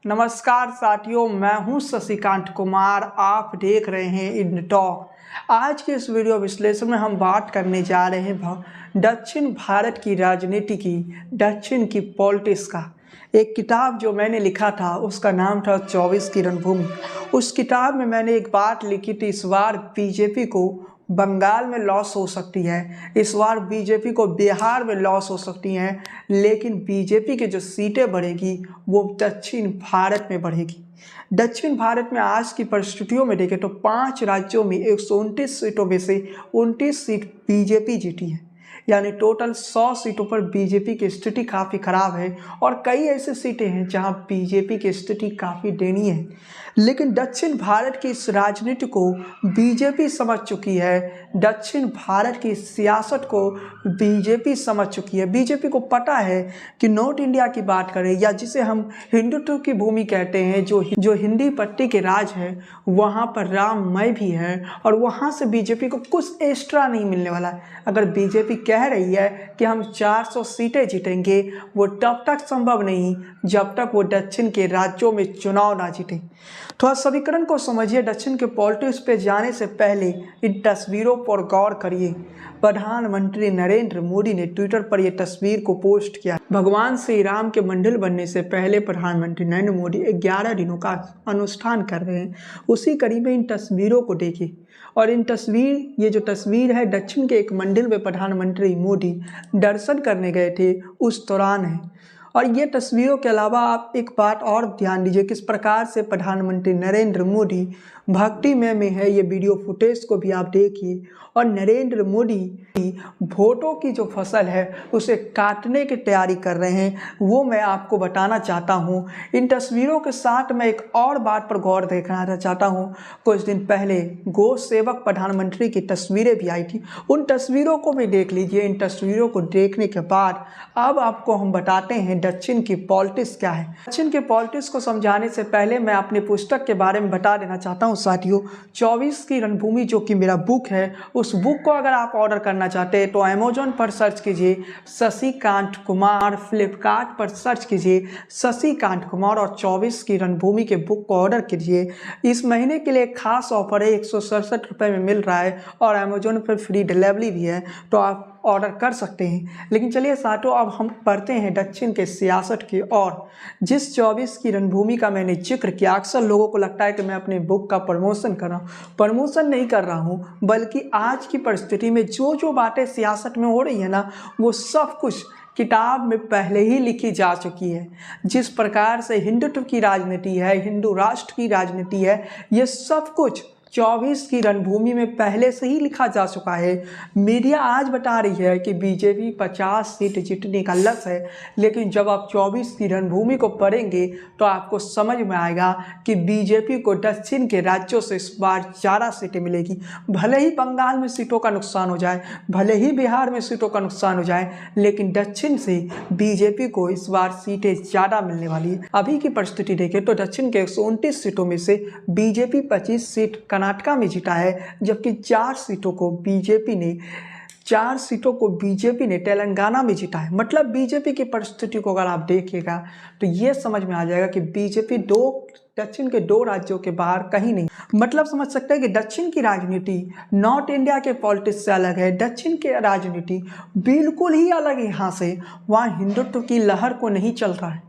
नमस्कार साथियों, मैं हूं शशिकांत कुमार। आप देख रहे हैं इन टॉक। आज के इस वीडियो विश्लेषण में हम बात करने जा रहे हैं दक्षिण भारत की राजनीति की, दक्षिण की पॉलिटिक्स का। एक किताब जो मैंने लिखा था उसका नाम था 24 की रणभूमि। उस किताब में मैंने एक बात लिखी थी, इस बार बीजेपी को बंगाल में लॉस हो सकती है, इस बार बीजेपी को बिहार में लॉस हो सकती है, लेकिन बीजेपी की जो सीटें बढ़ेगी वो दक्षिण भारत में बढ़ेगी। दक्षिण भारत में आज की परिस्थितियों में देखें तो 5 राज्यों में 129 सीटों में से 29 सीट बीजेपी जीती है, यानी टोटल 100 सीटों पर बीजेपी की स्थिति काफ़ी खराब है। और कई ऐसी सीटें हैं जहां बीजेपी की स्थिति काफ़ी दयनीय है। लेकिन दक्षिण भारत की इस राजनीति को बीजेपी समझ चुकी है, दक्षिण भारत की सियासत को बीजेपी समझ चुकी है। बीजेपी को पता है कि नॉर्थ इंडिया की बात करें या जिसे हम हिंदुत्व की भूमि कहते हैं, जो हिंदी पट्टी के राज है, वहाँ पर राममय भी है और वहाँ से बीजेपी को कुछ एक्स्ट्रा नहीं मिलने वाला है। अगर बीजेपी कह रही है कि हम 400 सीटें जीतेंगे, वो तब तक संभव नहीं जब तक वो दक्षिण के राज्यों में चुनाव ना जीते। थोड़ा समीकरण को समझिए। दक्षिण के पॉलिटिक्स पे जाने से पहले इन तस्वीरों पर गौर करिए। प्रधानमंत्री नरेंद्र मोदी ने ट्विटर पर यह तस्वीर को पोस्ट किया। भगवान श्री राम के मंदिर बनने से पहले प्रधानमंत्री नरेंद्र मोदी 11 दिनों का अनुष्ठान कर रहे हैं। उसी कड़ी में इन तस्वीरों को देखिए। और ये जो तस्वीर है दक्षिण के एक मंदिर में प्रधानमंत्री मोदी दर्शन करने गए थे उस दौरान है। और ये तस्वीरों के अलावा आप एक बात और ध्यान दीजिए, किस प्रकार से प्रधानमंत्री नरेंद्र मोदी भक्तिमय में है। ये वीडियो फुटेज को भी आप देखिए। और नरेंद्र मोदी वोटों की जो फसल है उसे काटने की तैयारी कर रहे हैं, वो मैं आपको बताना चाहता हूँ। इन तस्वीरों के साथ मैं एक और बात पर गौर देखना चाहता हूँ। कुछ दिन पहले गौ सेवक प्रधानमंत्री की तस्वीरें भी आई थी, उन तस्वीरों को भी देख लीजिए। इन तस्वीरों को देखने के बाद अब आपको हम बताते हैं दक्षिण की पॉलिटिक्स क्या है। दक्षिण के पॉलिटिक्स को समझाने से पहले मैं अपनी पुस्तक के बारे में बता देना चाहता हूँ साथियों। 24 की रणभूमि जो कि मेरा बुक है, उस बुक को अगर आप ऑर्डर करना चाहते हैं तो अमेजोन पर सर्च कीजिए शशिकांत कुमार, फ्लिपकार्ट पर सर्च कीजिए शशिकांत कुमार और 24 की रणभूमि के बुक को ऑर्डर कीजिए। इस महीने के लिए खास ऑफर है, 167 रुपये में मिल रहा है और अमेजोन पर फ्री डिलीवरी भी है, तो आप ऑर्डर कर सकते हैं। लेकिन चलिए साथियों, अब हम पढ़ते हैं दक्षिण के सियासत की ओर। जिस 24 की रणभूमि का मैंने जिक्र किया, अक्सर लोगों को लगता है कि मैं अपने बुक का प्रमोशन कर रहा हूँ। प्रमोशन नहीं कर रहा हूँ, बल्कि आज की परिस्थिति में जो बातें सियासत में हो रही है ना, वो सब कुछ किताब में पहले ही लिखी जा चुकी है। जिस प्रकार से हिंदुत्व की राजनीति है, हिंदू राष्ट्र की राजनीति है, ये सब कुछ 24 की रणभूमि में पहले से ही लिखा जा चुका है। मीडिया आज बता रही है कि बीजेपी 50 सीट जीतने का लक्ष्य है, लेकिन जब आप 24 की रणभूमि को पढ़ेंगे तो आपको समझ में आएगा कि बीजेपी को दक्षिण के राज्यों से इस बार ज़्यादा सीटें मिलेगी। भले ही बंगाल में सीटों का नुकसान हो जाए, भले ही बिहार में सीटों का नुकसान हो जाए, लेकिन दक्षिण से बीजेपी को इस बार सीटें ज़्यादा मिलने वाली है। अभी की परिस्थिति देखें तो दक्षिण के 129 सीटों में से बीजेपी 25 सीट कर्नाटका में जीता है, जबकि 4 सीटों को बीजेपी ने तेलंगाना में जीता है। मतलब बीजेपी की परिस्थिति को अगर आप देखिएगा तो ये समझ में आ जाएगा कि बीजेपी दक्षिण के 2 राज्यों के बाहर कहीं नहीं। मतलब समझ सकते हैं कि दक्षिण की राजनीति नॉर्थ इंडिया के पॉलिटिक्स से अलग है। दक्षिण की राजनीति बिल्कुल ही अलग है। यहाँ से वहाँ हिंदुत्व की लहर को नहीं चल रहा है,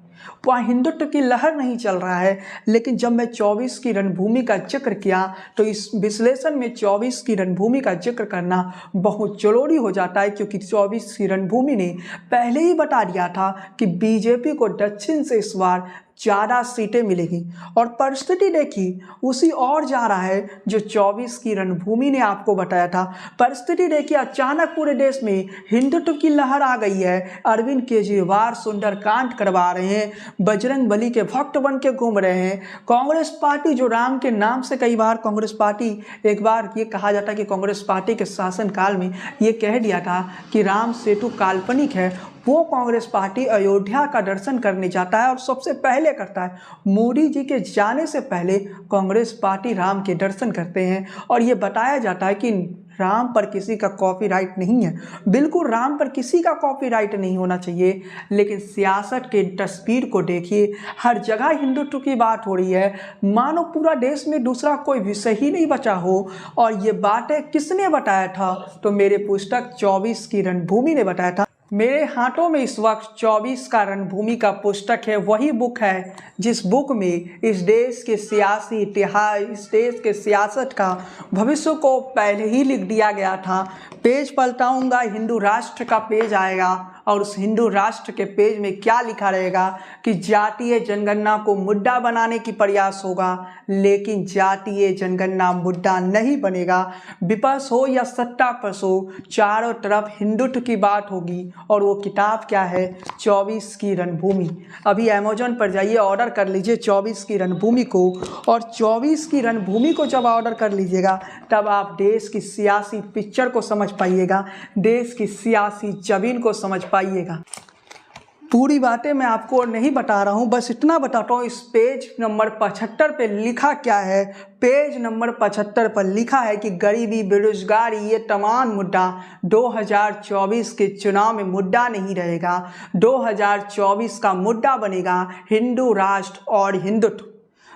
वहाँ हिंदुत्व की लहर नहीं चल रहा है। लेकिन जब मैं 24 की रणभूमि का जिक्र किया तो इस विश्लेषण में 24 की रणभूमि का जिक्र करना बहुत जरूरी हो जाता है, क्योंकि 24 की रणभूमि ने पहले ही बता दिया था कि बीजेपी को दक्षिण से इस बार ज़्यादा सीटें मिलेगी। और परिस्थिति देखिए उसी और जा रहा है जो 24 की रणभूमि ने आपको बताया था। परिस्थिति देखिए, अचानक पूरे देश में हिंदुत्व की लहर आ गई है। अरविंद केजरीवाल सुंदरकांड करवा रहे हैं, बजरंग बली के भक्त बन के घूम रहे हैं। कांग्रेस पार्टी जो राम के नाम से, कई बार कांग्रेस पार्टी, एक बार ये कहा जाता है कि कांग्रेस पार्टी के शासनकाल में ये कह दिया था कि राम सेतु काल्पनिक है, वो कांग्रेस पार्टी अयोध्या का दर्शन करने जाता है और सबसे पहले करता है। मोदी जी के जाने से पहले कांग्रेस पार्टी राम के दर्शन करते हैं और ये बताया जाता है कि राम पर किसी का कॉपीराइट नहीं है। बिल्कुल राम पर किसी का कॉपीराइट नहीं होना चाहिए, लेकिन सियासत के तस्वीर को देखिए, हर जगह हिंदुत्व की बात हो रही है, मानो पूरा देश में दूसरा कोई विषय ही नहीं बचा हो। और ये बातें किसने बताया था? तो मेरे पुस्तक 24 की रणभूमि ने बताया था। मेरे हाथों में इस वक्त 24 का रणभूमि का पुस्तक है। वही बुक है जिस बुक में इस देश के सियासी इतिहास, इस देश के सियासत का भविष्य को पहले ही लिख दिया गया था। पेज पलटाऊंगा, हिंदू राष्ट्र का पेज आएगा और उस हिंदू राष्ट्र के पेज में क्या लिखा रहेगा कि जातीय जनगणना को मुद्दा बनाने की प्रयास होगा, लेकिन जातीय जनगणना मुद्दा नहीं बनेगा। विपक्ष हो या सत्ता पक्ष हो, चारों तरफ हिंदुत्व की बात होगी। और वो किताब क्या है? 24 की रणभूमि। अभी अमेज़न पर जाइए, ऑर्डर कर लीजिए 24 की रणभूमि को। और 24 की रणभूमि को जब ऑर्डर कर लीजिएगा तब आप देश की सियासी पिक्चर को समझ पाइएगा, देश की सियासी जमीन को समझ पाइएगा। पूरी बातें मैं आपको नहीं बता रहा हूँ, बस इतना बताता हूँ इस पेज नंबर 75 पे लिखा क्या है। पेज नंबर 75 पर लिखा है कि गरीबी, बेरोजगारी, ये तमाम मुद्दा 2024 के चुनाव में मुद्दा नहीं रहेगा। 2024 का मुद्दा बनेगा हिंदू राष्ट्र और हिंदुत्व।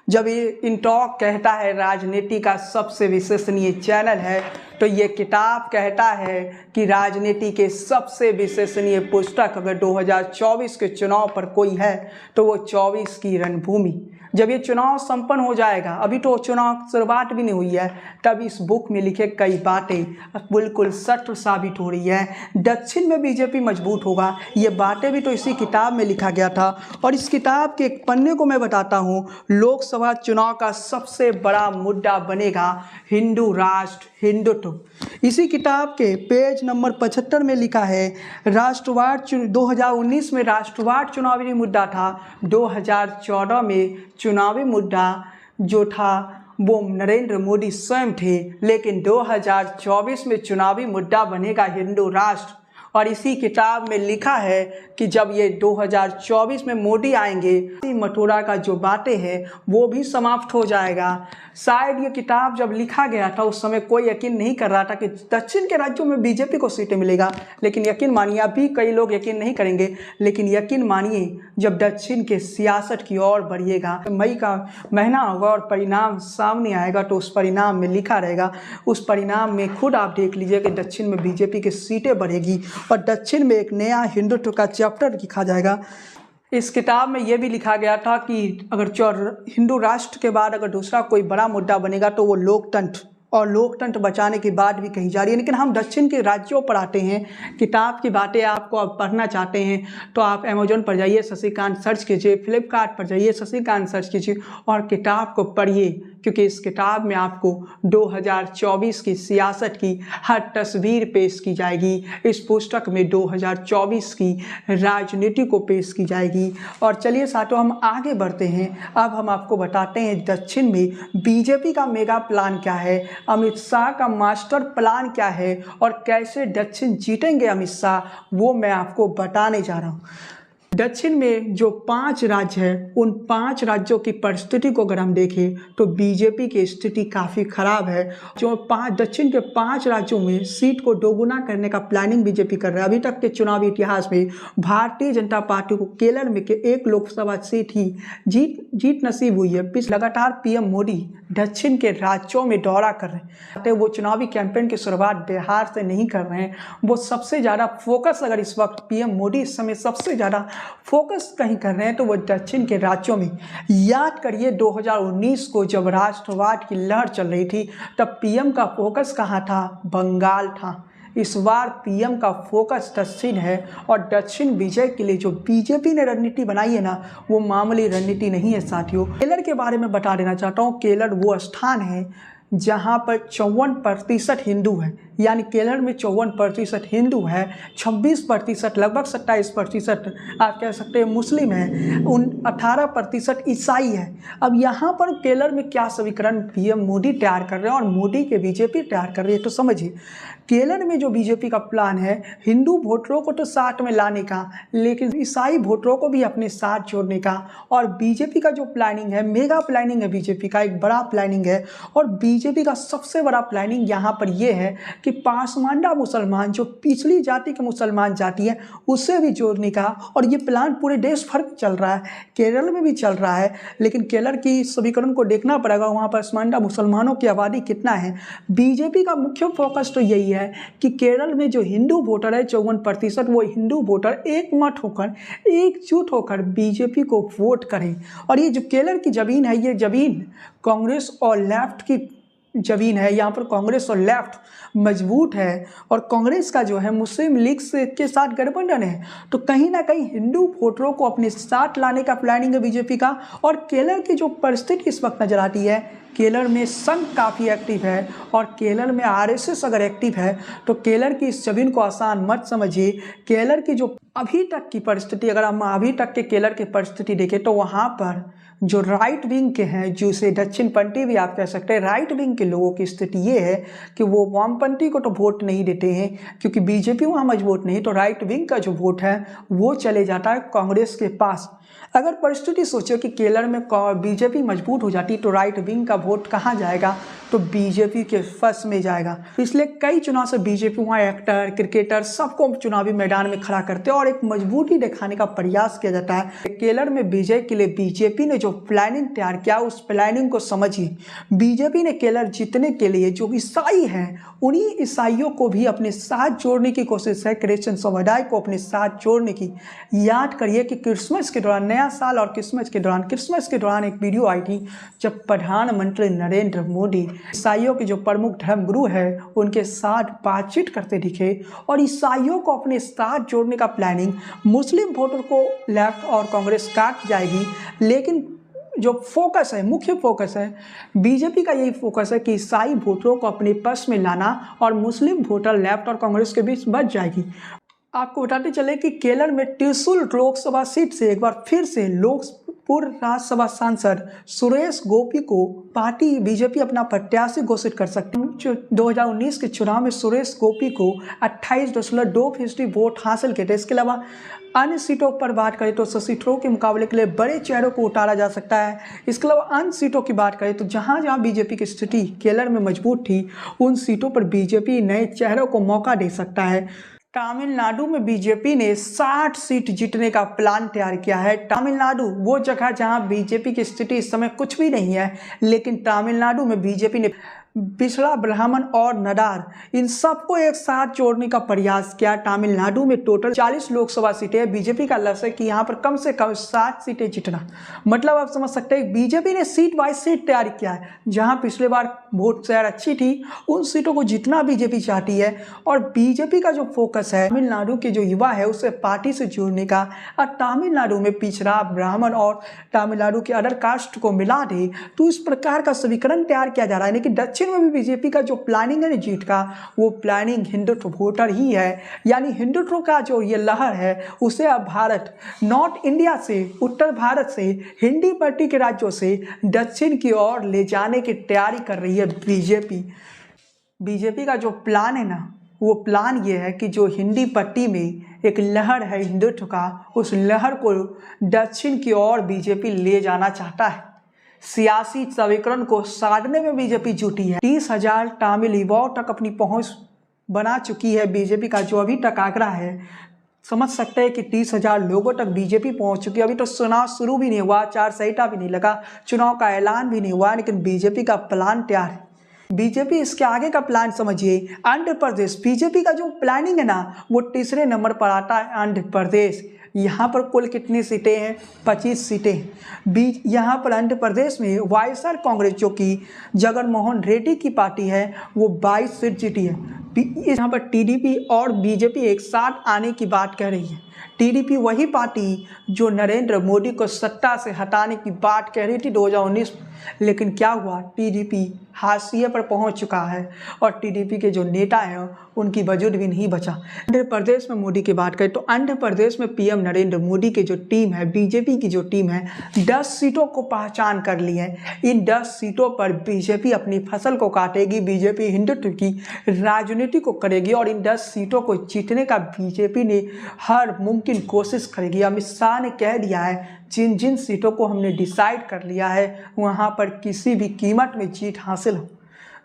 जब ये इनटॉक कहता है राजनीति का सबसे विश्वसनीय चैनल है, तो ये किताब कहता है कि राजनीति के सबसे विश्वसनीय पुस्तक अगर 2024 के चुनाव पर कोई है तो वो 24 की रणभूमि। जब ये चुनाव संपन्न हो जाएगा, अभी तो चुनाव शुरुआत भी नहीं हुई है, तब इस बुक में लिखे कई बातें बिल्कुल सत्य साबित हो रही है। दक्षिण में बीजेपी मजबूत होगा, ये बातें भी तो इसी किताब में लिखा गया था। और इस किताब के एक पन्ने को मैं बताता हूँ, लोकसभा चुनाव का सबसे बड़ा मुद्दा बनेगा हिंदू राष्ट्र, हिंदुत्व। इसी किताब के पेज नंबर 75 में लिखा है राष्ट्रवाद 2019 में राष्ट्रवाद चुनावी मुद्दा था। 2014 में चुनावी मुद्दा जो था वो नरेंद्र मोदी स्वयं थे, लेकिन 2024 में चुनावी मुद्दा बनेगा हिंदू राष्ट्र। और इसी किताब में लिखा है कि जब ये 2024 में मोदी आएंगे, मथुरा का जो बातें हैं वो भी समाप्त हो जाएगा। शायद ये किताब जब लिखा गया था उस समय कोई यकीन नहीं कर रहा था कि दक्षिण के राज्यों में बीजेपी को सीटें मिलेगा, लेकिन यकीन मानिए अभी कई लोग यकीन नहीं करेंगे, लेकिन यकीन मानिए जब दक्षिण के सियासत की ओर बढ़िएगा, मई का महीना होगा और परिणाम सामने आएगा, तो उस परिणाम में लिखा रहेगा, उस परिणाम में खुद आप देख लीजिए कि दक्षिण में बीजेपी की सीटें बढ़ेगी और दक्षिण में एक नया हिंदुत्व का चैप्टर लिखा जाएगा। इस किताब में यह भी लिखा गया था कि अगर हिंदू राष्ट्र के बाद अगर दूसरा कोई बड़ा मुद्दा बनेगा तो वो लोकतंत्र, और लोकतंत्र बचाने की बात भी कही जा रही है। लेकिन हम दक्षिण के राज्यों पर आते हैं। किताब की बातें आपको आप पढ़ना चाहते हैं तो आप अमेज़न पर जाइए, शशिकांत सर्च कीजिए, फ्लिपकार्ट पर जाइए, शशिकांत सर्च कीजिए और किताब को पढ़िए, क्योंकि इस किताब में आपको 2024 की सियासत की हर तस्वीर पेश की जाएगी। इस पुस्तक में 2024 की राजनीति को पेश की जाएगी। और चलिए साथियों, हम आगे बढ़ते हैं। अब हम आपको बताते हैं दक्षिण में बीजेपी का मेगा प्लान क्या है, अमित शाह का मास्टर प्लान क्या है और कैसे दक्षिण जीतेंगे अमित शाह, वो मैं आपको बताने जा रहा हूँ। दक्षिण में जो 5 राज्य हैं, उन 5 राज्यों की परिस्थिति को अगर हम देखें तो बीजेपी की स्थिति काफ़ी ख़राब है। जो दक्षिण के 5 राज्यों में सीट को दोगुना करने का प्लानिंग बीजेपी कर रहा है। अभी तक के चुनावी इतिहास में भारतीय जनता पार्टी को केरल में के 1 लोकसभा सीट ही जीत नसीब हुई है। लगातार पीएम मोदी दक्षिण के राज्यों में दौरा कर रहे हैं। वो चुनावी कैंपेन की शुरुआत बिहार से नहीं कर रहे हैं। वो सबसे ज़्यादा फोकस, अगर इस वक्त पीएम मोदी इस समय सबसे ज़्यादा फोकस कहीं कर रहे हैं तो वो दक्षिण के राज्यों में। याद करिए 2019 को जब राष्ट्रवाद की लहर चल रही थी तब पीएम का फोकस कहाँ था? बंगाल था। इस बार पीएम का फोकस दक्षिण है और दक्षिण विजय के लिए जो बीजेपी ने रणनीति बनाई है ना, वो मामूली रणनीति नहीं है साथियों। केरल के बारे में बता देना चाहता हूँ। केरल वो स्थान है जहाँ पर 54% हिंदू है। यानी केरल में 54% हिंदू है, 26% लगभग 27% आप कह सकते हैं मुस्लिम है, 18% ईसाई है। अब यहाँ पर केरल में क्या समीकरण पीएम मोदी तैयार कर रहे हैं और मोदी के बीजेपी तैयार कर रही है, तो समझिए केरल में जो बीजेपी का प्लान है हिंदू वोटरों को तो साथ में लाने का, लेकिन ईसाई वोटरों को भी अपने साथ जोड़ने का। और बीजेपी का जो प्लानिंग है, मेगा प्लानिंग है, बीजेपी का एक बड़ा प्लानिंग है। और बीजेपी का सबसे बड़ा प्लानिंग यहाँ पर यह है कि पासमांडा मुसलमान, जो पिछड़ी जाति के मुसलमान जाति है, उसे भी जोड़ने का। और ये प्लान पूरे देश भर में चल रहा है, केरल में भी चल रहा है, लेकिन केरल की समीकरण को देखना पड़ेगा, वहाँ पासमांडा मुसलमानों की आबादी कितना है। बीजेपी का मुख्य फोकस तो यही है कि केरल में जो हिंदू वोटर है 54%, वो हिंदू वोटर एकमत होकर, एकजुट होकर बीजेपी को वोट करें। और ये जो केरल की जमीन है, ये जमीन कांग्रेस और लेफ्ट की जमीन है। यहाँ पर कांग्रेस और लेफ्ट मजबूत है और कांग्रेस का जो है मुस्लिम लीग के साथ गठबंधन है, तो कहीं ना कहीं हिंदू वोटरों को अपने साथ लाने का प्लानिंग है बीजेपी का। और केरल की जो परिस्थिति इस वक्त नजर आती है, केरल में संघ काफ़ी एक्टिव है और केरल में आरएसएस अगर एक्टिव है तो केरल की इस जमीन को आसान मत समझिए। केरल की जो अभी तक की परिस्थिति, अगर हम अभी तक के केरल की परिस्थिति देखें तो वहाँ पर जो राइट विंग के हैं, जिसे दक्षिणपंथी भी आप कह सकते हैं, राइट विंग के लोगों की स्थिति ये है कि वो वामपंथी को तो वोट नहीं देते हैं क्योंकि बीजेपी वहाँ मजबूत नहीं, तो राइट विंग का जो वोट है वो चले जाता है कांग्रेस के पास। अगर परिस्थिति सोचो कि केरल में बीजेपी मजबूत हो जाती तो राइट विंग का वोट कहाँ जाएगा, तो बीजेपी के फर्श में जाएगा। पिछले कई चुनाव से बीजेपी वहाँ एक्टर, क्रिकेटर सबको चुनावी मैदान में खड़ा करते हैं और एक मजबूती दिखाने का प्रयास किया जाता है। केरल में विजय के लिए बीजेपी ने जो प्लानिंग तैयार किया, उस प्लानिंग को समझिए। बीजेपी ने केरल जीतने के लिए जो ईसाई हैं, उन्हीं ईसाइयों को भी अपने साथ जोड़ने की कोशिश है, क्रिश्चियन समुदाय को अपने साथ जोड़ने की। याद करिए कि क्रिसमस के दौरान, नया साल और क्रिसमस के दौरान एक वीडियो आई थी जब प्रधानमंत्री नरेंद्र मोदी ईसाइयों के जो प्रमुख धर्मगुरु है उनके साथ बातचीत करते दिखे और ईसाइयों को अपने साथ जोड़ने का प्लानिंग। मुस्लिम वोटर को लेफ्ट और कांग्रेस काट जाएगी, लेकिन जो फोकस है, मुख्य फोकस है बीजेपी का, यही फोकस है कि ईसाई वोटरों को अपने पक्ष में लाना और मुस्लिम वोटर लेफ्ट और कांग्रेस के बीच बच जाएगी। आपको बताते चले कि केरल में त्रिशूल लोकसभा सीट से एक बार फिर से पूर्व राज्यसभा सांसद सुरेश गोपी को पार्टी बीजेपी अपना प्रत्याशी घोषित कर सकते हैं। 2019 के चुनाव में सुरेश गोपी को 28.2% वोट हासिल किए थे। इसके अलावा अन्य सीटों पर बात करें तो शशि थरूर के मुकाबले के लिए बड़े चेहरों को उतारा जा सकता है। इसके अलावा अन्य सीटों की बात करें तो जहां जहां बीजेपी की स्थिति केरल में मजबूत थी, उन सीटों पर बीजेपी नए चेहरों को मौका दे सकता है। तमिलनाडु में बीजेपी ने 60 सीट जीतने का प्लान तैयार किया है। तमिलनाडु वो जगह जहां बीजेपी की स्थिति इस समय कुछ भी नहीं है, लेकिन तमिलनाडु में बीजेपी ने पिछड़ा, ब्राह्मण और नडार, इन सबको एक साथ जोड़ने का प्रयास किया। तमिलनाडु में टोटल 40 लोकसभा सीटें हैं। बीजेपी का लक्ष्य है कि यहाँ पर कम से कम 60 सीटें जीतना। मतलब आप समझ सकते हैं बीजेपी ने सीट बाय सीट तैयार किया है। जहाँ पिछले बार वोट शेयर अच्छी थी, उन सीटों को जितना बीजेपी चाहती है। और बीजेपी का जो फोकस है तमिलनाडु के जो युवा है उसे पार्टी से जोड़ने का, और तमिलनाडु में पिछड़ा, ब्राह्मण और तमिलनाडु के अदर कास्ट को मिला दे, तो इस प्रकार का समीकरण तैयार किया जा रहा है। लेकिन दक्षिण में भी बीजेपी का जो प्लानिंग है जीत का, वो प्लानिंग हिंदुत्व वोटर ही है। यानी हिंदुत्व का जो ये लहर है उसे अब भारत, नॉर्थ इंडिया से, उत्तर भारत से, हिंदी पट्टी के राज्यों से दक्षिण की ओर ले जाने की तैयारी कर रही है बीजेपी का जो प्लान है ना, वो प्लान ये है कि जो हिंदी पट्टी में एक लहर है हिंदुत्व का, उस लहर को दक्षिण की ओर बीजेपी ले जाना चाहता है। सियासी समीकरण को साधने में बीजेपी जुटी है। 30,000 तमिल युवाओं तक अपनी पहुंच बना चुकी है बीजेपी का जो अभी तक आंकड़ा है। समझ सकते हैं कि 30,000 लोगों तक बीजेपी पहुंच चुकी है। अभी तो चुनाव शुरू भी नहीं हुआ, आचार संहिता भी नहीं लगा, चुनाव का ऐलान भी नहीं हुआ, लेकिन बीजेपी का प्लान तैयार है। बीजेपी इसके आगे का प्लान समझिए। आंध्र प्रदेश, बीजेपी का जो प्लानिंग है ना, वो तीसरे नंबर पर आता है आंध्र प्रदेश। यहाँ पर कुल कितनी सीटें हैं? 25 सीटें। यहाँ पर आंध्र प्रदेश में वाईएसआर कांग्रेस, जो कि जगन मोहन रेड्डी की पार्टी है, वो 22 सीट जीती है। यहाँ पर टीडीपी और बीजेपी एक साथ आने की बात कह रही है। टीडीपी वही पार्टी जो नरेंद्र मोदी को सत्ता से हटाने की बात कह रही थी 2019 में, लेकिन क्या हुआ, टीडीपी हाशिए पर पहुंच चुका है और टीडीपी के जो नेता हैं उनकी वजूद भी नहीं बचा। आंध्र प्रदेश में मोदी की बात करें तो आंध्र प्रदेश में पीएम नरेंद्र मोदी की जो टीम है, बीजेपी की जो टीम है, 10 सीटों को पहचान कर ली है। इन 10 सीटों पर बीजेपी अपनी फसल को काटेगी, बीजेपी हिंदुत्व की राजनीति को करेगी और इन 10 सीटों को जीतने का बीजेपी ने हर मुमकिन कोशिश करेगी। अमित शाह ने कह दिया है जिन जिन सीटों को हमने डिसाइड कर लिया है वहाँ पर किसी भी कीमत में जीत हासिल हो।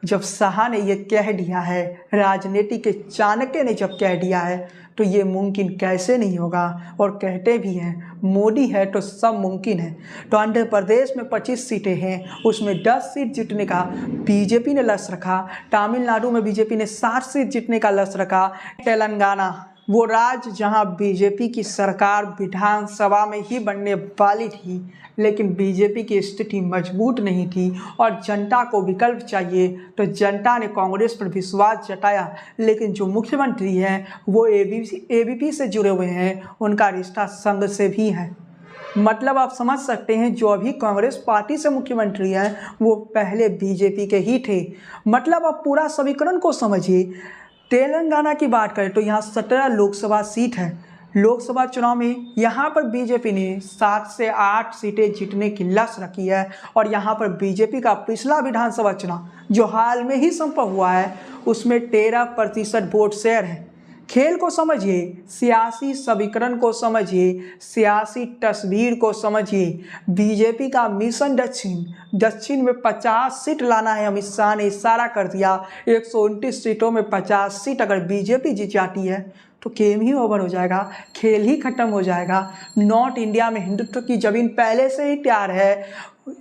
जब शाह ने ये कह दिया है, राजनीति के चाणक्य ने जब कह दिया है, तो ये मुमकिन कैसे नहीं होगा। और कहते भी हैं मोदी है तो सब मुमकिन है। तो आंध्र प्रदेश में 25 सीटें हैं, उसमें 10 सीट जीतने का बीजेपी ने लक्ष्य रखा। तमिलनाडु में बीजेपी ने 60 सीट जीतने का लक्ष्य रखा। तेलंगाना वो राज्य जहां बीजेपी की सरकार विधानसभा में ही बनने वाली थी, लेकिन बीजेपी की स्थिति मजबूत नहीं थी और जनता को विकल्प चाहिए, तो जनता ने कांग्रेस पर विश्वास जताया। लेकिन जो मुख्यमंत्री हैं वो एबीपी से जुड़े हुए हैं, उनका रिश्ता संघ से भी है। मतलब आप समझ सकते हैं जो अभी कांग्रेस पार्टी से मुख्यमंत्री हैं वो पहले बीजेपी के ही थे। मतलब आप पूरा समीकरण को समझिए। तेलंगाना की बात करें तो यहाँ 17 लोकसभा सीट है। लोकसभा चुनाव में यहाँ पर बीजेपी ने 7 से 8 सीटें जीतने की लक्ष्य रखी है और यहाँ पर बीजेपी का पिछला विधानसभा चुनाव जो हाल में ही संपन्न हुआ है उसमें 13% वोट शेयर है। खेल को समझिए, सियासी समीकरण को समझिए, सियासी तस्वीर को समझिए। बीजेपी का मिशन दक्षिण में 50 सीट लाना है। अमित शाह ने इशारा कर दिया 129 सीटों में 50 सीट अगर बीजेपी जीत जाती है तो गेम ही ओवर हो जाएगा, खेल ही खत्म हो जाएगा। नॉर्थ इंडिया में हिंदुत्व की जमीन पहले से ही तैयार है,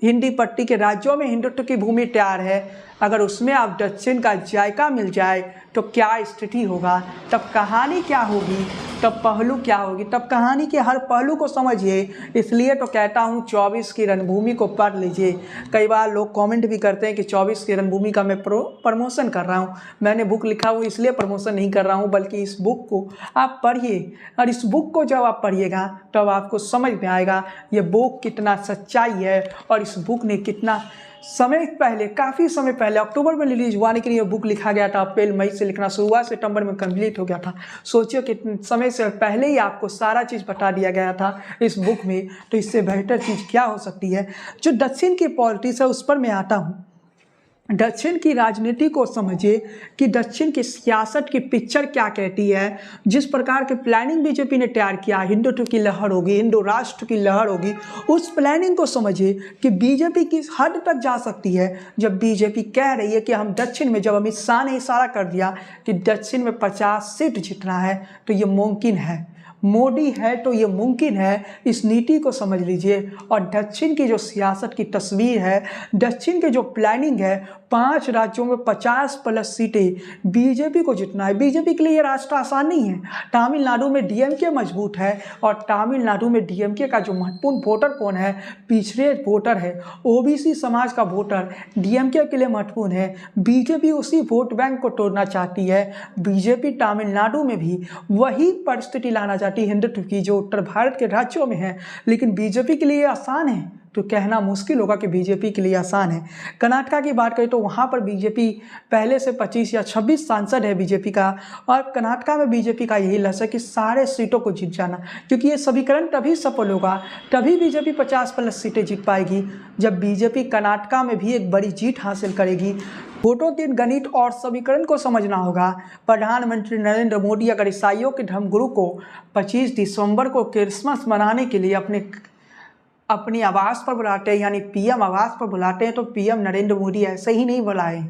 हिंदी पट्टी के राज्यों में हिंदुत्व की भूमि तैयार है। अगर उसमें आप दक्षिण का जायका मिल जाए तो क्या स्थिति होगा, तब कहानी क्या होगी, तब पहलू क्या होगी, तब कहानी के हर पहलू को समझिए। इसलिए तो कहता हूँ 24 की रणभूमि को पढ़ लीजिए। कई बार लोग कमेंट भी करते हैं कि 24 की रणभूमि का मैं प्रमोशन कर रहा हूँ। मैंने बुक लिखा हुआ इसलिए प्रमोशन नहीं कर रहा हूँ, बल्कि इस बुक को आप पढ़िए और इस बुक को जब आप पढ़िएगा तब आपको समझ में आएगा ये बुक कितना सच्चाई है और इस बुक ने कितना समय पहले, काफ़ी समय पहले अक्टूबर में रिलीज होने के लिए बुक लिखा गया था। अप्रैल मई से लिखना शुरू हुआ, सितंबर में कंप्लीट हो गया था। सोचिए कितने समय से पहले ही आपको सारा चीज़ बता दिया गया था इस बुक में। तो इससे बेहतर चीज़ क्या हो सकती है। जो दक्षिण की पॉलिटिक्स है उस पर मैं आता हूँ। दक्षिण की राजनीति को समझिए कि दक्षिण की सियासत की पिक्चर क्या कहती है। जिस प्रकार के प्लानिंग बीजेपी ने तैयार किया, हिंदुत्व की लहर होगी, हिंदू राष्ट्र की लहर होगी, उस प्लानिंग को समझिए कि बीजेपी किस हद तक जा सकती है। जब बीजेपी कह रही है कि हम दक्षिण में, जब अमित शाह ने इशारा कर दिया कि दक्षिण में 50 सीट जीतना है तो ये मुमकिन है, मोदी है तो ये मुमकिन है। इस नीति को समझ लीजिए। और दक्षिण की जो सियासत की तस्वीर है, दक्षिण के जो प्लानिंग है, 5 राज्यों में 50+ सीटें बीजेपी को जीतना है। बीजेपी के लिए ये रास्ता आसान नहीं है। तमिलनाडु में डीएमके मजबूत है और तमिलनाडु में डीएमके का जो महत्वपूर्ण वोटर कौन है, पिछड़े वोटर है, ओबीसी समाज का वोटर डीएमके के लिए महत्वपूर्ण है। बीजेपी उसी वोट बैंक को तोड़ना चाहती है। बीजेपी तमिलनाडु में भी वही परिस्थिति लाना चाहती है हिंदुत्व की जो उत्तर भारत के राज्यों में है। लेकिन बीजेपी के लिए आसान है तो कहना मुश्किल होगा कि बीजेपी के लिए आसान है। कर्नाटका की बात करें तो वहाँ पर बीजेपी पहले से 25 या 26 सांसद है बीजेपी का, और कर्नाटका में बीजेपी का यही लक्ष्य है कि सारे सीटों को जीत जाना, क्योंकि ये समीकरण तभी सफल होगा, तभी बीजेपी 50+ सीटें जीत पाएगी जब बीजेपी कर्नाटका में भी एक बड़ी जीत हासिल करेगी। वोटों के गणित और समीकरण को समझना होगा। प्रधानमंत्री नरेंद्र मोदी अगर ईसाइयों के धर्मगुरु को 25 दिसंबर को क्रिसमस मनाने के लिए अपनी आवास पर बुलाते हैं, यानी पीएम आवास पर बुलाते हैं, तो पीएम नरेंद्र मोदी ऐसे ही नहीं बुलाए।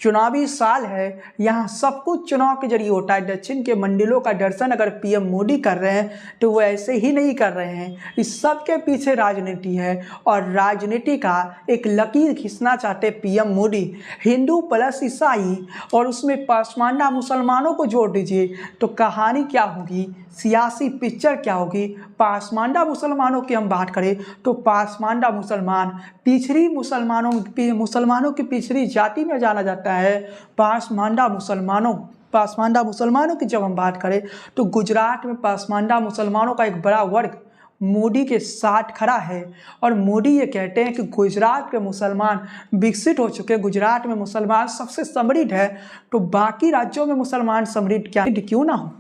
चुनावी साल है, यहाँ सब कुछ चुनाव के जरिए होता है। दक्षिण के मंदिरों का दर्शन अगर पीएम मोदी कर रहे हैं तो वो ऐसे ही नहीं कर रहे हैं। इस सब के पीछे राजनीति है और राजनीति का एक लकीर खींचना चाहते पीएम मोदी। हिंदू प्लस ईसाई और उसमें पासमांडा मुसलमानों को जोड़ दीजिए तो कहानी क्या होगी, सियासी पिक्चर क्या होगी। पासमांडा मुसलमानों की हम बात करें तो पासमांडा मुसलमान पिछड़ी मुसलमानों की पिछड़ी जाति में जाना जाता है। पासमांडा मुसलमानों पासमानदा मुसलमानों की जब हम बात करें तो गुजरात में पासमानदा मुसलमानों का एक बड़ा वर्ग मोदी के साथ खड़ा है और मोदी ये कहते हैं कि गुजरात के मुसलमान विकसित हो चुके हैं, गुजरात में मुसलमान सबसे समृद्ध है, तो बाकी राज्यों में मुसलमान समृद्ध क्यों ना हो।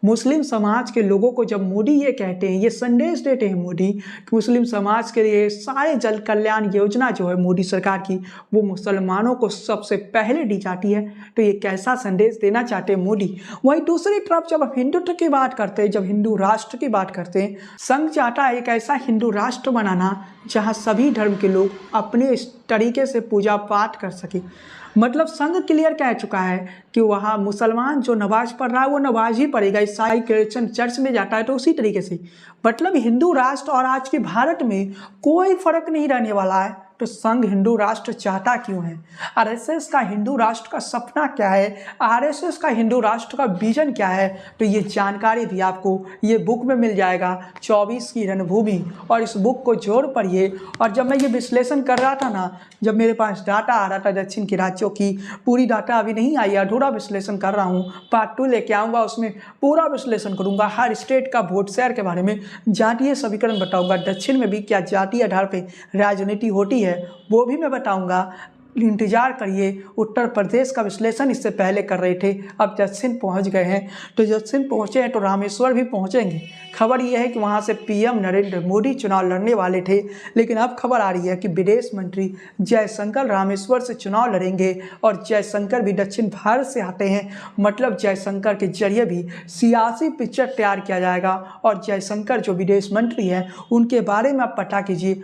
मुस्लिम समाज के लोगों को जब मोदी ये कहते हैं, ये संदेश देते हैं मोदी कि मुस्लिम समाज के लिए सारे जन कल्याण योजना जो है मोदी सरकार की वो मुसलमानों को सबसे पहले दी जाती है, तो ये कैसा संदेश देना चाहते हैं मोदी। वहीं दूसरी तरफ जब हम हिंदुत्व की बात करते हैं, जब हिंदू राष्ट्र की बात करते हैं, संघ चाहता है एक ऐसा हिंदू राष्ट्र बनाना जहाँ सभी धर्म के लोग अपने इस तरीके से पूजा पाठ कर सके। मतलब संघ क्लियर कह चुका है कि वहाँ मुसलमान जो नमाज पढ़ रहा है वो नमाज ही पढ़ेगा, ईसाई क्रिश्चियन चर्च में जाता है तो उसी तरीके से। मतलब हिंदू राष्ट्र और आज के भारत में कोई फर्क नहीं रहने वाला है, तो संघ हिंदू राष्ट्र चाहता क्यों है। आरएसएस का हिंदू राष्ट्र का सपना क्या है, आरएसएस का हिंदू राष्ट्र का विजन क्या है, तो ये जानकारी भी आपको ये बुक में मिल जाएगा 24 की रणभूमि। और इस बुक को जोड़ पढ़िए। और जब मैं ये विश्लेषण कर रहा था ना, जब मेरे पास डाटा आ रहा था दक्षिण के राज्यों की, पूरी डाटा अभी नहीं आई, अधूरा विश्लेषण कर रहा हूँ, पार्ट 2 लेके आऊँगा, उसमें पूरा विश्लेषण करूँगा, हर स्टेट का वोट शेयर के बारे में, जातीय समीकरण बताऊँगा, दक्षिण में भी क्या जातीय आधार पर राजनीति होती है वो भी मैं बताऊंगा। इंतजार करिए। उत्तर प्रदेश का विश्लेषण इससे पहले कर रहे थे, अब दक्षिण पहुंच गए हैं, तो दक्षिण पहुंचे हैं तो रामेश्वर भी पहुंचेंगे। खबर यह है कि वहां से पीएम नरेंद्र मोदी चुनाव लड़ने वाले थे, लेकिन अब खबर आ रही है कि विदेश मंत्री जयशंकर रामेश्वर से चुनाव लड़ेंगे और जयशंकर भी दक्षिण भारत से आते हैं। मतलब जयशंकर के जरिए भी सियासी पिक्चर तैयार किया जाएगा। और जयशंकर जो विदेश मंत्री हैं उनके बारे में आप पता कीजिए,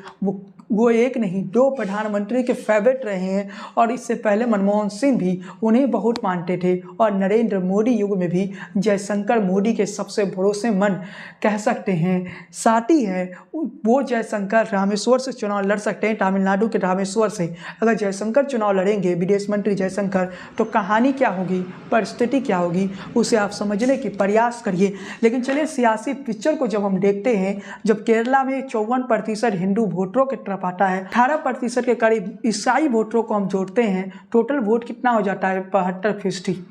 वो एक नहीं 2 प्रधानमंत्री के फेवरेट रहे हैं और इससे पहले मनमोहन सिंह भी उन्हें बहुत मानते थे। और नरेंद्र मोदी युग में भी जयशंकर मोदी के सबसे भरोसेमंद कह सकते हैं साथी है। वो जयशंकर रामेश्वर से चुनाव लड़ सकते हैं, तमिलनाडु के रामेश्वर से। अगर जयशंकर चुनाव लड़ेंगे, विदेश मंत्री जयशंकर, तो कहानी क्या होगी, परिस्थिति क्या होगी, उसे आप समझने की प्रयास करिए। लेकिन चलिए सियासी पिक्चर को जब हम देखते हैं, जब केरला में 54% हिंदू वोटरों के तरफ आता है, 18% के करीब ईसाई वोटरों को हम जोड़ते हैं, टोटल वोट कितना हो जाता है 72%।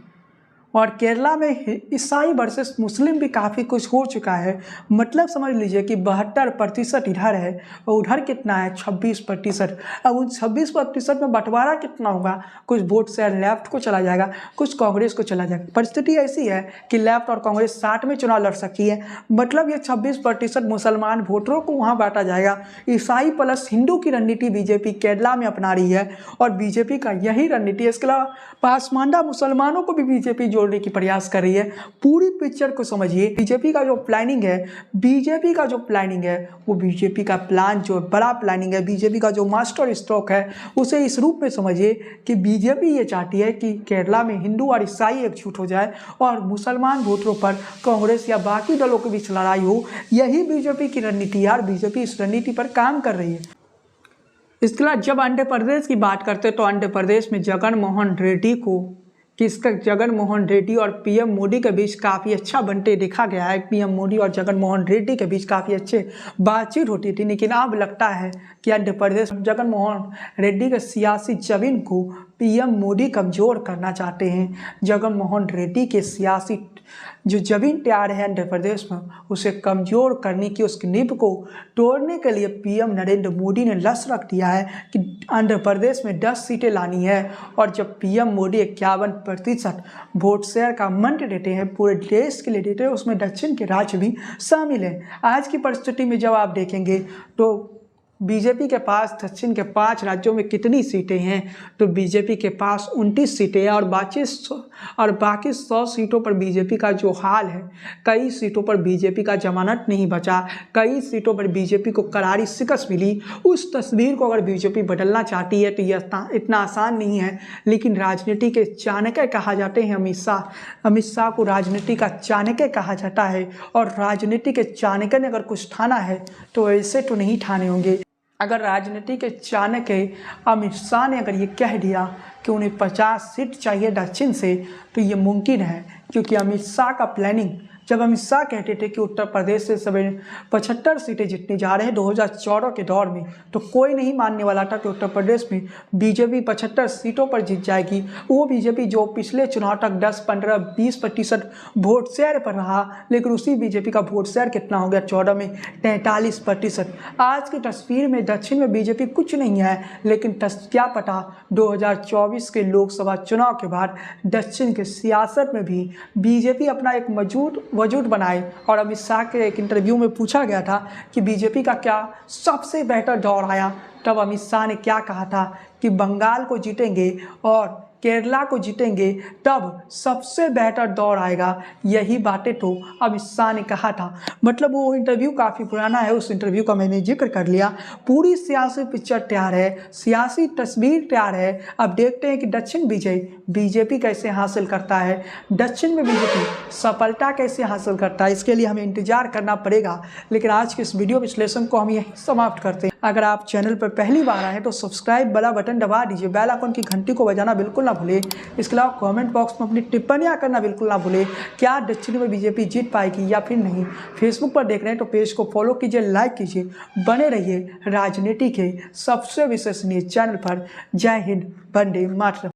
और केरला में ईसाई वर्सेस मुस्लिम भी काफ़ी कुछ हो चुका है। मतलब समझ लीजिए कि 72% इधर है और उधर कितना है 26%। अब उन 26% में बंटवारा कितना होगा, कुछ वोट शेयर लेफ्ट को चला जाएगा, कुछ कांग्रेस को चला जाएगा। परिस्थिति ऐसी है कि लेफ्ट और कांग्रेस 60 में चुनाव लड़ सकती है। मतलब ये 26% मुसलमान वोटरों को वहाँ बांटा जाएगा। ईसाई प्लस हिंदू की रणनीति बीजेपी केरला में अपना रही है और बीजेपी का यही रणनीति है। इसके अलावा पासमानदा मुसलमानों को भी बीजेपी जोड़ने की प्रयास कर रही है। पूरी पिक्चर को समझिए। बीजेपी का जो प्लानिंग है, वो बीजेपी का प्लान जो बड़ा प्लानिंग है, बीजेपी का जो मास्टर स्ट्रोक है, उसे इस रूप में समझिए कि बीजेपी ये चाहती है कि केरला में हिंदू और ईसाई एकजुट हो जाए और मुसलमान वोटरों पर कांग्रेस या बाकी दलों के बीच लड़ाई हो। यही बीजेपी की रणनीति है और बीजेपी इस रणनीति पर काम कर रही है। इसके अलावा जब आंध्र प्रदेश की बात करते हैं तो आंध्र प्रदेश में जगन मोहन रेड्डी और पीएम मोदी के बीच काफ़ी अच्छा बनते देखा गया है। पीएम मोदी और जगन मोहन रेड्डी के बीच काफ़ी अच्छे बातचीत होती थी, लेकिन अब लगता है कि आंध्र प्रदेश जगन मोहन रेड्डी के सियासी जमीन को पीएम मोदी कमज़ोर करना चाहते हैं। जगन मोहन रेड्डी के सियासी जो जमीन तैयार है आंध्र प्रदेश में, उसे कमज़ोर करने की, उसकी नींव को तोड़ने के लिए पीएम नरेंद्र मोदी ने लक्ष्य रख दिया है कि आंध्र प्रदेश में 10 सीटें लानी है। और जब पीएम मोदी 51% वोट शेयर का मंत्र देते हैं, पूरे देश के लिए देते हैं, उसमें दक्षिण के राज्य भी शामिल हैं। आज की परिस्थिति में जब आप देखेंगे तो बीजेपी के पास दक्षिण के 5 राज्यों में कितनी सीटें हैं, तो बीजेपी के पास 29 सीटें हैं और बाकी 100 सीटों पर बीजेपी का जो हाल है, कई सीटों पर बीजेपी का जमानत नहीं बचा, कई सीटों पर बीजेपी को करारी शिकस्त मिली। उस तस्वीर को अगर बीजेपी बदलना चाहती है तो यह इतना आसान नहीं है। लेकिन राजनीति के चाणक्य कहा जाते हैं अमित शाह को राजनीति का चाणक्य कहा जाता है। और राजनीति के चाणक्य ने अगर कुछ ठाना है तो ऐसे तो नहीं ठाने होंगे। अगर राजनीति के चाणक्य अमित शाह ने अगर ये कह दिया कि उन्हें 50 सीट चाहिए दक्षिण से, तो ये मुमकिन है, क्योंकि अमित शाह का प्लानिंग जब अमित शाह कहते थे कि उत्तर प्रदेश से 75 सीटें जीतने जा रहे हैं 2014 के दौर में, तो कोई नहीं मानने वाला था कि उत्तर प्रदेश में बीजेपी 75 सीटों पर जीत जाएगी। वो बीजेपी जो पिछले चुनाव तक 10, 15, 20% वोट शेयर पर रहा, लेकिन उसी बीजेपी का वोट शेयर कितना हो गया 14 में 43%। आज की तस्वीर में दक्षिण में बीजेपी कुछ नहीं है, लेकिन क्या पता 2024 के लोकसभा चुनाव के बाद दक्षिण के सियासत में भी बीजेपी अपना एक वजूद बनाए। और अमित शाह के एक इंटरव्यू में पूछा गया था कि बीजेपी का क्या सबसे बेहतर दौर आया, तब अमित शाह ने क्या कहा था कि बंगाल को जीतेंगे और केरला को जीतेंगे तब सबसे बेहतर दौर आएगा। यही बातें तो अमित शाह ने कहा था। मतलब वो इंटरव्यू काफ़ी पुराना है, उस इंटरव्यू का मैंने जिक्र कर लिया। पूरी सियासी पिक्चर तैयार है, सियासी तस्वीर तैयार है। अब देखते हैं कि दक्षिण विजय बीजेपी कैसे हासिल करता है, दक्षिण में बीजेपी सफलता कैसे हासिल करता है, इसके लिए हमें इंतजार करना पड़ेगा। लेकिन आज के इस वीडियो विश्लेषण को हम यहीं समाप्त करते हैं। अगर आप चैनल पर पहली बार आए तो सब्सक्राइब वाला बटन दबा दीजिए, बेल आइकन की घंटी को बजाना बिल्कुल ना भूले। इसके अलावा कमेंट बॉक्स में अपनी टिप्पणियां करना बिल्कुल ना भूले। क्या दक्षिण में बीजेपी जीत पाएगी या फिर नहीं। फेसबुक पर देख रहे हैं तो पेज को फॉलो कीजिए, लाइक कीजिए, बने रहिए राजनीति के सबसे विश्वसनीय चैनल पर। जय हिंद, वंदे मातरम।